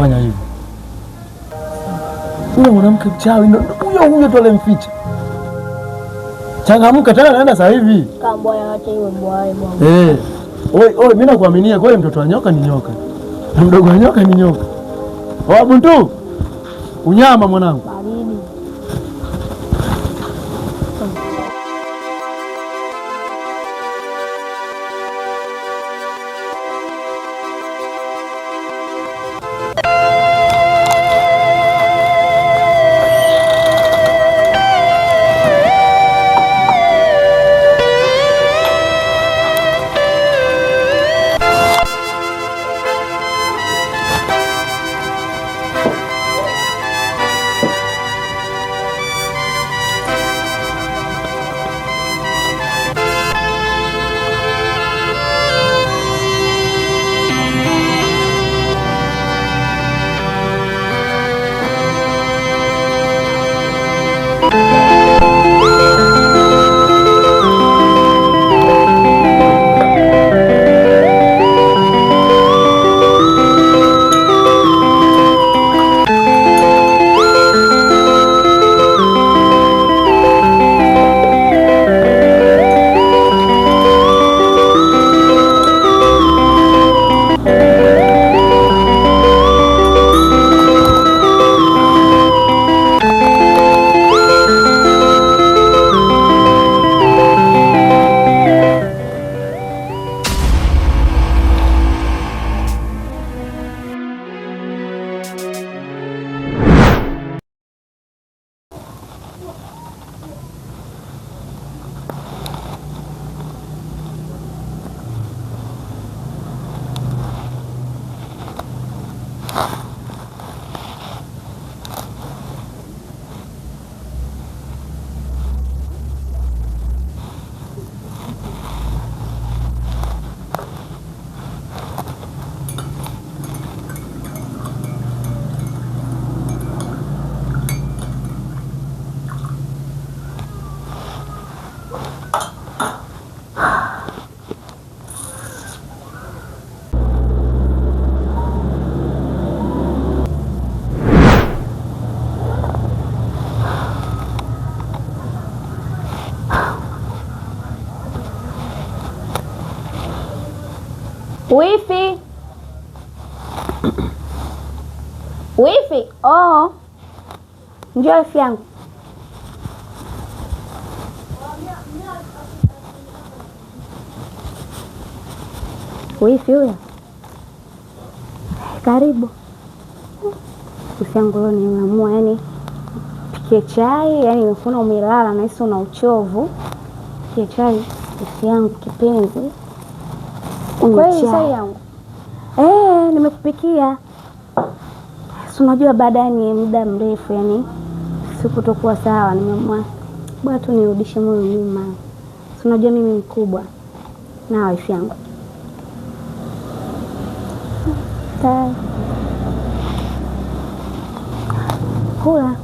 Fanya hivi, huyo mwanamke mchawi ndo huyo tu alemficha. Changamka tena, naenda sasa hivi. Oi, mimi nakuaminia kweli. Mtoto wa nyoka ni nyoka na mdogo wa nyoka ni nyoka. Buntu, unyama mwanangu. Wifi. Wifi. Oh. Njoo wifi yangu. Wifi huyo. Karibu. Wifi yangu leo nimeamua pikie chai, nimefuna umelala na hisi una uchovu. Pikie chai wifi yangu kipenzi. Kweli chai yangu. Nimekupikia. Si unajua baada ni muda mrefu sikutokuwa sawa, nimeamua bwana tu nirudishe moyo nyuma. Si unajua mimi mkubwa. Na wifi yangu. Kula.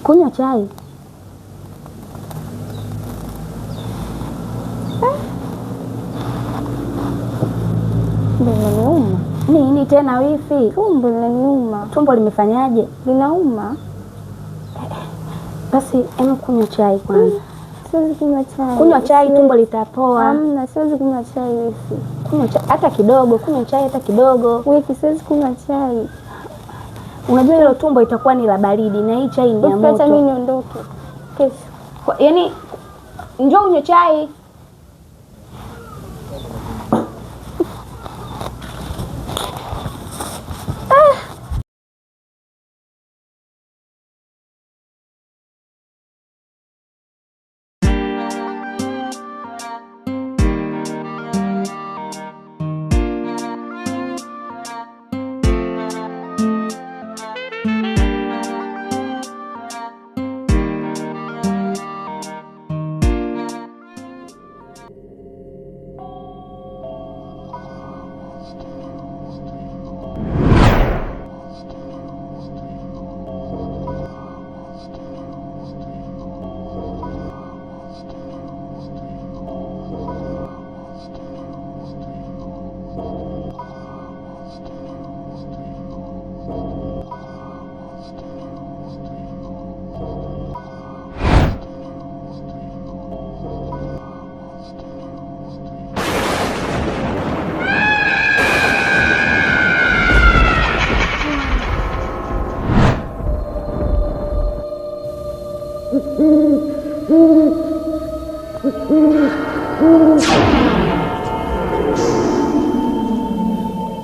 Kunywa chai. Linaniuma. Nini tena wifi? Tumbo linaniuma. Tumbo limefanyaje? Linauma. Basi kunywa chai kwanza. Siwezi kunywa chai. Kunywa chai tumbo litapoa. Hamna, siwezi kunywa chai wifi. Kunywa chai hata kidogo, kunywa chai hata kidogo. Wifi, siwezi kunywa chai. Unajua hilo tumbo itakuwa ni la baridi na hii chai ni ya moto. Acha mimi niondoke. Kesho. Njoo unywe chai.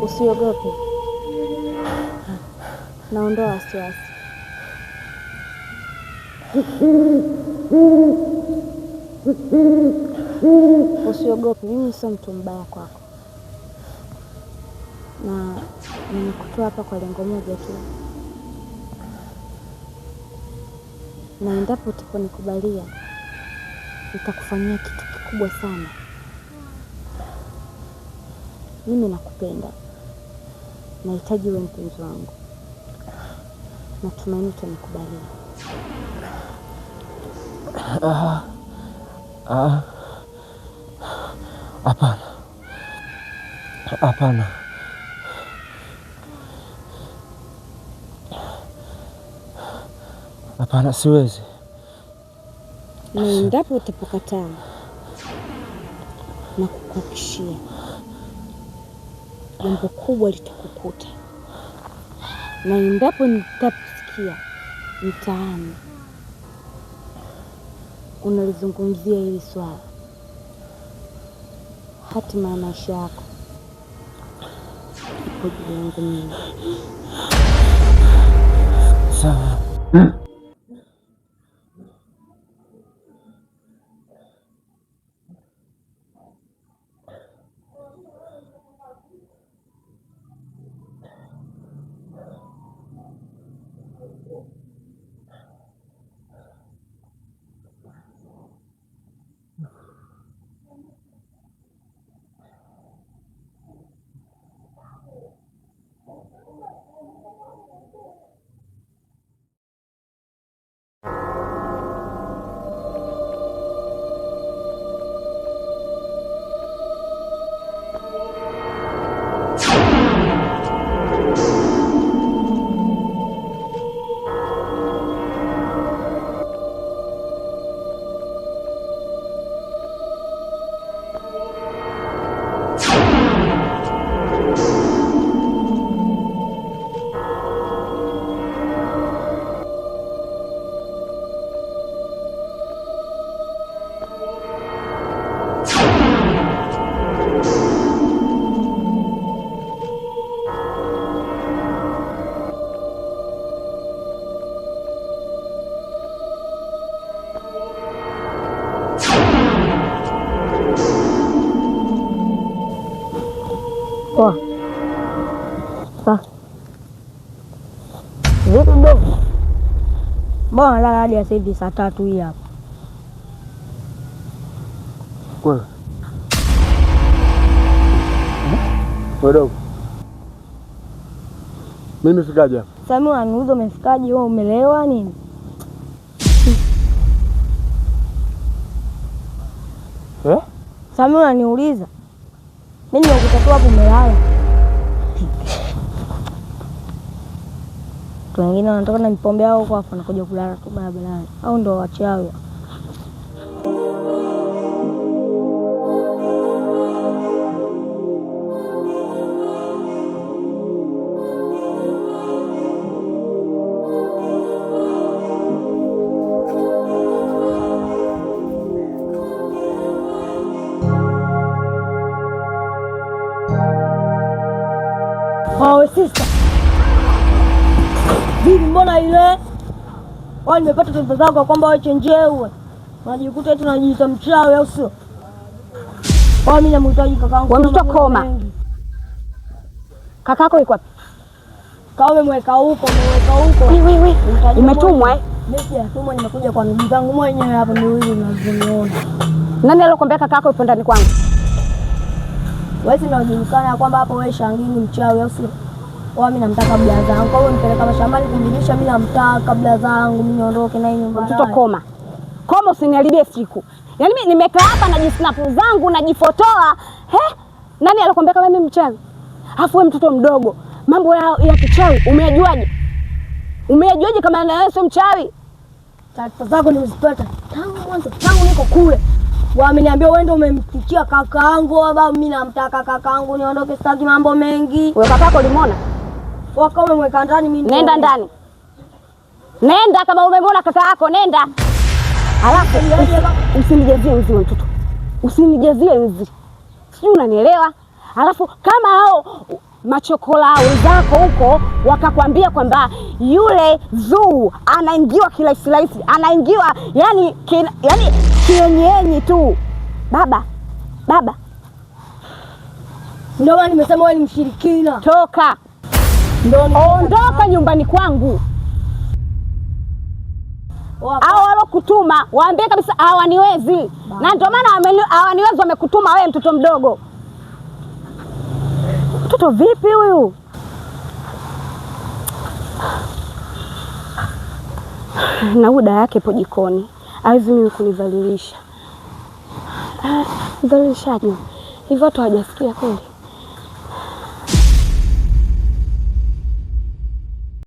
Usiogope, naondoa wasiwasi. Usiogope, mimi sio mtu mbaya kwako, na nimekutoa hapa kwa lengo moja tu, na endapo utaponikubalia nitakufanyia kitu kikubwa sana. Mimi nakupenda, nahitaji uwe mpenzi wangu, natumaini utanikubalia. Hapana, hapana. Hapana, siwezi. Na endapo utapokataa, na kukuhakikishia jambo kubwa litakukuta, na endapo nitaposikia mtaani unalizungumzia hili swala, hatima ya maisha yako ipo juu yangu mimi. Sawa. Vipi dogo? Mbona lala hadi sasa hivi saa 3 hii hapa? Kwa dogo, mimi fikaje hapa? Sasa mimi unaniuliza umefikaje? Wewe umelewa nini? Sasa mimi unaniuliza mimi nimekutatua hapo umelala. Watu wengine wanatoka na mipombe yao huko hapo nakuja kulala tu barabarani. Au ndo wachawi. Oh, sister. Vipi mbona ile? Wao nimepata taarifa zako kwamba wewe chenjewe. Unajikuta eti unajiita mchawi au sio? Mimi namhitaji kakaangu. Wewe mtoto koma. Kakako yuko wapi? Kama umemweka huko. Wewe. Umetumwa eh? Mimi sijatumwa, nimekuja kwa ndugu zangu mwenyewe hapa miwili unazoniona. Nani alikwambia kakako yupo ndani kwangu? Wewe si unajulikana kwamba hapo wewe Shangini mchawi au sio? Mimi namtaka bla zangu. Kwa hiyo nipeleka mashambani kumjulisha mimi namtaka bla zangu, mimi niondoke na nyumba. Mtoto koma. Koma usiniharibie siku. Yaani mimi nimekaa hapa najisnapu zangu najifotoa. Nani alikwambia kama mimi mchawi? Alafu wewe mtoto mdogo. mambo ya kichawi umeyajuaje? Umeyajuaje kama na wewe sio mchawi? Taarifa zako nimezipata tangu mwanzo, tangu niko kule. Wameniambia wewe ndio umemfikia kakaangu, baba mimi namtaka kakaangu niondoke, sitaki mambo mengi. Wewe kakako ulimwona? Wako umemweka ndani mimi. Nenda ndani. Nenda kama umemwona kaka yako, nenda. Alafu usinijazie nzi mtoto. Usinijazie nzi. Sijui unanielewa? Alafu kama hao machokola wenzako huko wakakwambia kwamba yule Zuu anaingiwa kirahisi, anaingiwa yani kienyenyi tu. Baba. Ndio maana nimesema wewe ni mshirikina. Toka. Ondoka nyumbani kwangu. Hao walokutuma waambie kabisa hawaniwezi. Na ndio maana hawaniwezi wamekutuma wewe mtoto mdogo. Mtoto vipi huyu? Na uda yake po jikoni. Hawezi mimi kunidhalilisha. Dhalilishaje? Hivyo watu hawajasikia kweli.